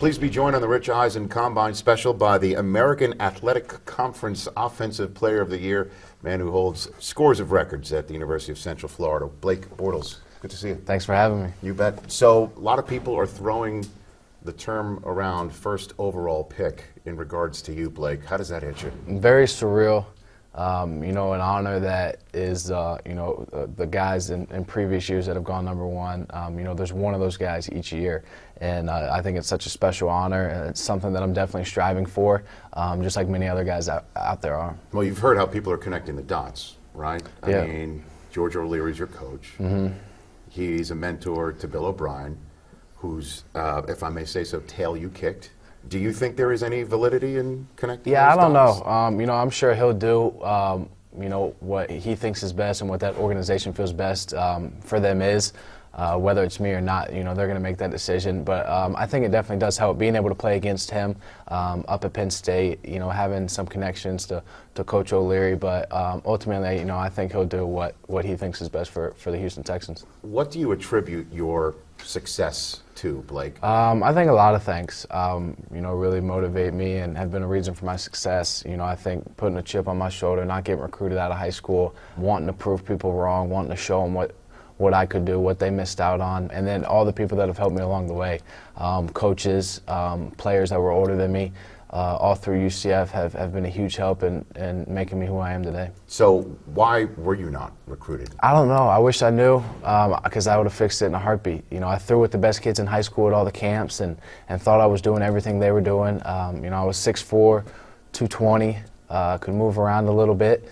Please be joined on the Rich Eisen Combine Special by the American Athletic Conference Offensive Player of the Year, man who holds scores of records at the University of Central Florida, Blake Bortles. Good to see you. Thanks for having me. You bet. So a lot of people are throwing the term around first overall pick in regards to you, Blake. How does that hit you? Very surreal. You know, an honor that is, you know, the guys in previous years that have gone #1, you know, there's one of those guys each year. And I think it's such a special honor, and it's something that I'm definitely striving for, just like many other guys out there are. Well, you've heard how people are connecting the dots, right? Yeah. I mean, George O'Leary's your coach. Mm-hmm. He's a mentor to Bill O'Brien, who's, if I may say so, tail you kicked. Do you think there is any validity in connecting Yeah, those I don't dots? know. You know, I'm sure he'll do, you know, what he thinks is best and what that organization feels best for them is. Whether it's me or not, you know, they're going to make that decision. But I think it definitely does help being able to play against him up at Penn State, you know, having some connections to Coach O'Leary. But ultimately, you know, I think he'll do what he thinks is best for the Houston Texans. What do you attribute your success to, Blake? I think a lot of things, you know, really motivate me and have been a reason for my success. You know, I think putting a chip on my shoulder, not getting recruited out of high school, wanting to prove people wrong, wanting to show them what I could do, what they missed out on, and then all the people that have helped me along the way. Coaches, players that were older than me, all through UCF have been a huge help in making me who I am today. So why were you not recruited? I don't know. I wish I knew, because I would have fixed it in a heartbeat. You know, I threw with the best kids in high school at all the camps and thought I was doing everything they were doing. You know, I was 6'4", 220, could move around a little bit.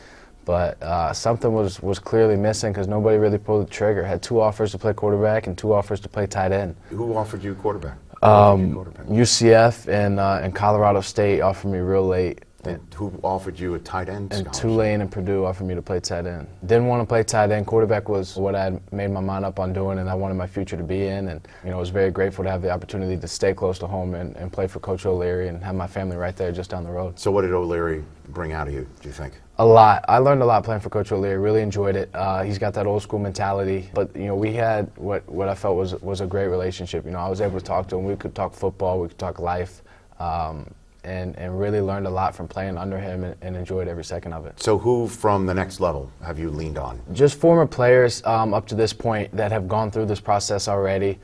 But something was clearly missing because nobody really pulled the trigger. Had 2 offers to play quarterback and 2 offers to play tight end. Who offered you quarterback? UCF and Colorado State offered me real late. And who offered you a tight end And scholarship? Tulane and Purdue offered me to play tight end. Didn't want to play tight end. Quarterback was what I had made my mind up on doing and I wanted my future to be in. And, you know, I was very grateful to have the opportunity to stay close to home and play for Coach O'Leary and have my family right there just down the road. So what did O'Leary bring out of you, do you think? A lot. I learned a lot playing for Coach O'Leary. Really enjoyed it. He's got that old school mentality. But, you know, we had what I felt was a great relationship. You know, I was able to talk to him. We could talk football. We could talk life. And really learned a lot from playing under him and enjoyed every second of it. So who from the next level have you leaned on? Just former players up to this point that have gone through this process already.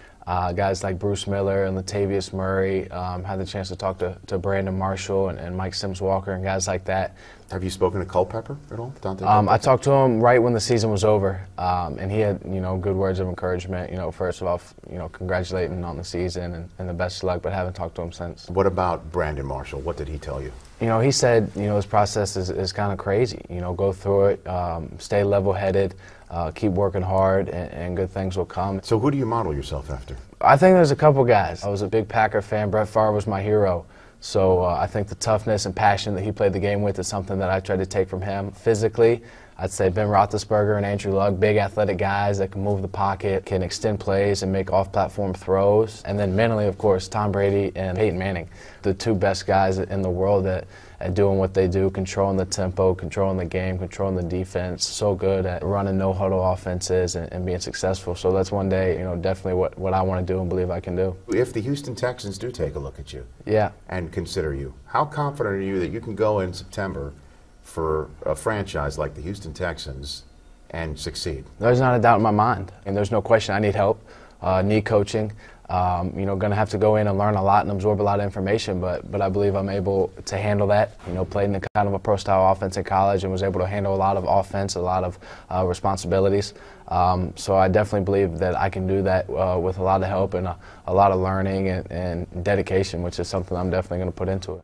Guys like Bruce Miller and Latavius Murray, had the chance to talk to Brandon Marshall and Mike Sims-Walker and guys like that. Have you spoken to Culpepper at all? I talked to him right when the season was over, and he had, you know, good words of encouragement. You know, first of all, you know, congratulating on the season and the best of luck, but haven't talked to him since. What about Brandon Marshall? What did he tell you? You know, he said, you know, this process is kind of crazy. You know, go through it, stay level-headed, keep working hard, and good things will come. So who do you model yourself after? I think there's a couple guys. I was a big Packer fan. Brett Favre was my hero. So I think the toughness and passion that he played the game with is something that I tried to take from him. Physically, I'd say Ben Roethlisberger and Andrew Luck, big athletic guys that can move the pocket, can extend plays and make off-platform throws. And then mentally, of course, Tom Brady and Peyton Manning, the 2 best guys in the world at doing what they do, controlling the tempo, controlling the game, controlling the defense. So good at running no-huddle offenses and being successful. So that's one day, you know, definitely what I want to do and believe I can do. If the Houston Texans do take a look at you and consider you, how confident are you that you can go in September for a franchise like the Houston Texans and succeed? There's not a doubt in my mind, and there's no question I need help, need coaching. You know, going to have to go in and learn a lot and absorb a lot of information, but I believe I'm able to handle that. You know, played in a kind of a pro-style offense in college and was able to handle a lot of offense, a lot of responsibilities. So I definitely believe that I can do that with a lot of help and a lot of learning and dedication, which is something I'm definitely going to put into it.